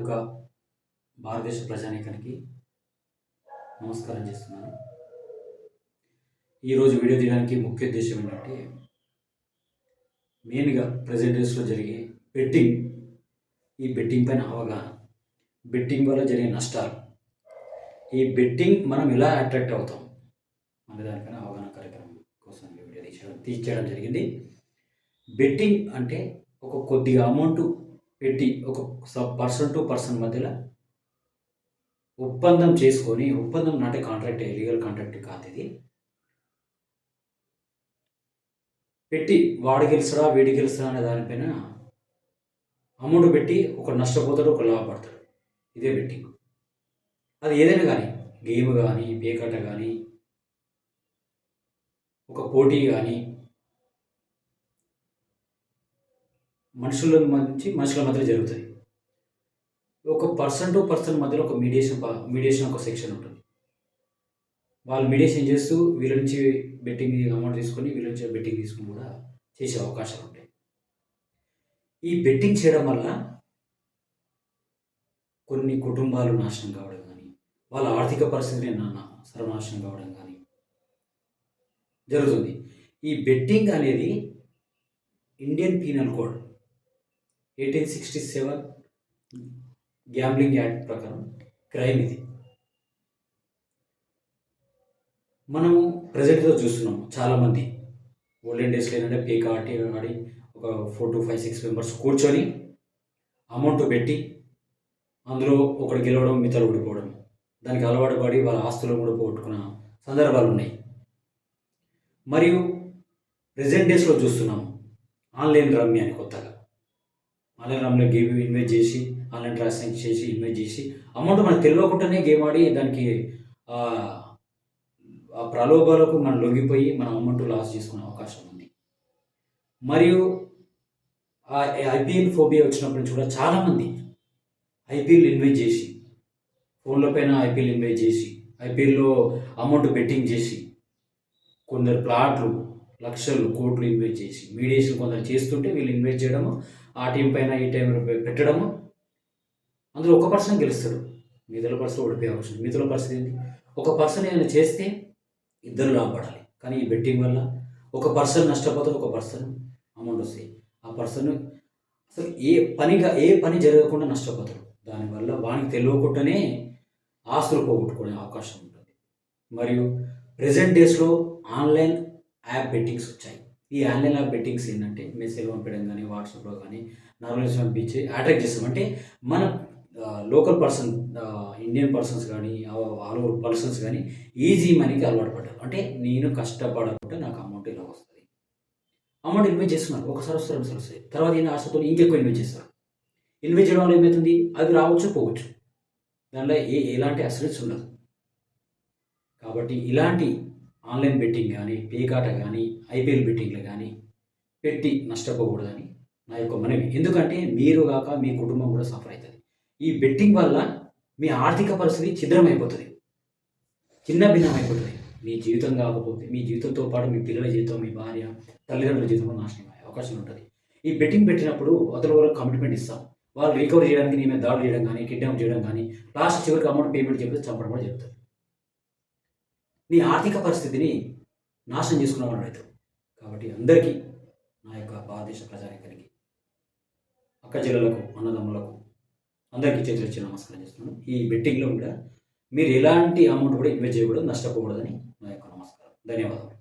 ఒక భారతదేశ ప్రజానీకానికి నమస్కారం చేస్తున్నాను. ఈరోజు వీడియో తీయడానికి ముఖ్య ఉద్దేశం ఏంటంటే, మెయిన్గా ప్రెజెంట్ డేస్లో జరిగే బెట్టింగ్, ఈ బెట్టింగ్ పైన అవగాహన, బెట్టింగ్ వల్ల జరిగే నష్టాలు, ఈ బెట్టింగ్ మనం ఎలా అట్రాక్ట్ అవుతాం అనే దానిపైన అవగాహన కార్యక్రమం కోసం ఈ వీడియో తీసేయడం జరిగింది. బెట్టింగ్ అంటే ఒక కొద్దిగా అమౌంట్ పెట్టి ఒక పర్సన్ టు పర్సన్ మధ్యలో ఒప్పందం చేసుకొని, ఒప్పందం నాటే కాంట్రాక్ట్, లీగల్ కాంట్రాక్ట్ కాదు ఇది. పెట్టి వాడు గెలుస్తాడా వీడి గెలుస్తాడా అనే దానిపైన అమౌంట్ పెట్టి ఒక నష్టపోతాడు, ఒక లాభపడతాడు. ఇదే బెట్టింగ్. అది ఏదైనా కానీ, గేమ్ కానీ, పేకాట కానీ, ఒక పోటీ కానీ, మనుషుల మధ్య జరుగుతుంది. ఒక పర్సన్ టు పర్సన్ మధ్యలో ఒక మీడియేషన్ ఒక సెక్షన్ ఉంటుంది. వాళ్ళు మీడియేషన్ చేస్తూ వీళ్ళ నుంచి బెట్టింగ్ అమౌంట్ తీసుకొని, వీళ్ళ నుంచి బెట్టింగ్ తీసుకుని కూడా చేసే అవకాశాలు ఉంటాయి. ఈ బెట్టింగ్ చేయడం వల్ల కొన్ని కుటుంబాలు నాశనం కావడం కానీ, వాళ్ళ ఆర్థిక పరిస్థితిని సర్వనాశనం కావడం కానీ జరుగుతుంది. ఈ బెట్టింగ్ అనేది Indian penal code 1867 gambling act ప్రకారం క్రైమ్ ఇది. మనము ప్రజెంట్గా చూస్తున్నాము, చాలామంది ఓల్డెన్ డేస్లో ఏంటంటే పేక ఆడి ఒక 4 to 5, 6 మెంబర్స్ కూర్చొని అమౌంట్ పెట్టి అందులో ఒకటి గెలవడం, మిగతాలు ఓడిపోవడం, దానికి అలవాటు పడి వాళ్ళ ఆస్తులు కూడా పోగొట్టుకున్న సందర్భాలు ఉన్నాయి. మరియు ప్రెజెంట్ డేస్లో చూస్తున్నాము ఆన్లైన్ రమ్మీ అని కొత్తగా. ఆన్లైన్ రమ్మీలో గేమ్ ఇన్వెస్ట్ చేసి, ఆన్లైన్ ట్రాన్సాక్షన్ చేసి ఇన్వెస్ట్ చేసి అమౌంట్ మనకు తెలియకుండానే గేమ్ ఆడి దానికి ఆ ప్రలోభాలకు మనం లొంగిపోయి మన అమౌంట్ లాస్ చేసుకునే అవకాశం ఉంది. మరియు ఆ ఐపీఎల్ ఫోబియా వచ్చినప్పటి నుంచి కూడా చాలామంది ఐపీఎల్ ఇన్వెస్ట్ చేసి, ఫోన్ల పైన ఐపీఎల్ ఇన్వెస్ట్ చేసి, ఐపీఎల్లో అమౌంట్ బెట్టింగ్ చేసి, కొందరు ప్లాట్లు లక్షలు కోట్లు ఇన్వెస్ట్ చేసి, మీడియేషన్ కొందరు చేస్తుంటే వీళ్ళు ఇన్వెస్ట్ చేయడము, ఆ టీం పైన ఈ టైం పెట్టడము, అందులో ఒక పర్సన్ గెలుస్తాడు, మిగతా పర్సన్ ఓడిపోయే అవకాశం. మిగతా పరిస్థితి ఏంటి? ఒక పర్సన్ ఏమైనా చేస్తే ఇద్దరు లాభపడాలి. కానీ ఈ బెట్టింగ్ వల్ల ఒక పర్సన్ నష్టపోతే ఒక పర్సన్ అమౌంట్ వస్తాయి. ఆ పర్సన్ అసలు ఏ పని జరగకుండా నష్టపోతాడు. దానివల్ల వానికి తెలియకుండానే ఆస్తులు పోగొట్టుకునే అవకాశం ఉంటుంది. మరియు ప్రెజెంట్ డేస్లో ఆన్లైన్ యాప్ బెట్టింగ్స్ వచ్చాయి. ఈ ఆన్లైన్ యాప్ బెట్టింగ్స్ ఏంటంటే మెసేజ్ పంపించడం కానీ, వాట్సాప్లో కానీ నార్మల్స్ పంపించి అట్రాక్ట్ చేస్తాం. అంటే మన లోకల్ పర్సన్, ఇండియన్ పర్సన్స్ కానీ, ఆల్ ఓవర్ పర్సన్స్ కానీ ఈజీ మనీకి అలవాటు పడ్డారు. అంటే నేను కష్టపడకుంటే నాకు అమౌంట్ ఇలా వస్తుంది, అమౌంట్ ఇన్వెస్ట్ చేస్తున్నారు. ఒకసారి వస్తారు, రెండుసార్లు వస్తాయి. తర్వాత ఏంటి, ఆశతో ఇంకెక్కువ ఇన్వెస్ట్ చేస్తారు. ఇన్వెస్ట్ చేయడం వల్ల ఏమవుతుంది, అది రావచ్చు పోవచ్చు, దానిలో ఎలాంటి అసెట్స్ ఉండదు. కాబట్టి ఇలాంటి ఆన్లైన్ బెట్టింగ్ కానీ, పేకాట కానీ, ఐపీఎల్ బెట్టింగ్లు కానీ పెట్టి నష్టపోకూడదని నా యొక్క మనవి. ఎందుకంటే మీరు కాక మీ కుటుంబం కూడా సఫర్ అవుతుంది. ఈ బెట్టింగ్ వల్ల మీ ఆర్థిక పరిస్థితి ఛిద్రమైపోతుంది, చిన్న భిన్నం అయిపోతుంది. మీ జీవితం కాకపోతే మీ జీవితంతో పాటు మీ పిల్లల జీవితం, మీ భార్య, తల్లిదండ్రుల జీవితంలో నాశనం అయ్యే అవకాశం ఉంటుంది. ఈ బెట్టింగ్ పెట్టినప్పుడు అతను వరకు కమిట్మెంట్ ఇస్తాం, వాళ్ళు రికవర్ చేయడానికి నీ మీద దాడులు చేయడం కానీ, కిడ్నాప్ చేయడం కానీ, లాస్ట్ చివరికి అమౌంట్ పేమెంట్ చెప్తే చంపడం కూడా జరుగుతుంది. నీ ఆర్థిక పరిస్థితిని నాశనం చేసుకున్నవాడు రైతు. కాబట్టి అందరికీ నా యొక్క భారతదేశ ప్రజానికానికి, అక్క జిల్లాలకు, అన్నదమ్ములకు అందరికీ చేతులు ఇచ్చి నమస్కారం చేస్తున్నాను. ఈ బెట్టింగ్లో కూడా మీరు ఎలాంటి అమౌంట్ కూడా ఇన్వెస్ట్ చేయకూడదు, నష్టపోకూడదని నా యొక్క నమస్కారం. ధన్యవాదాలు.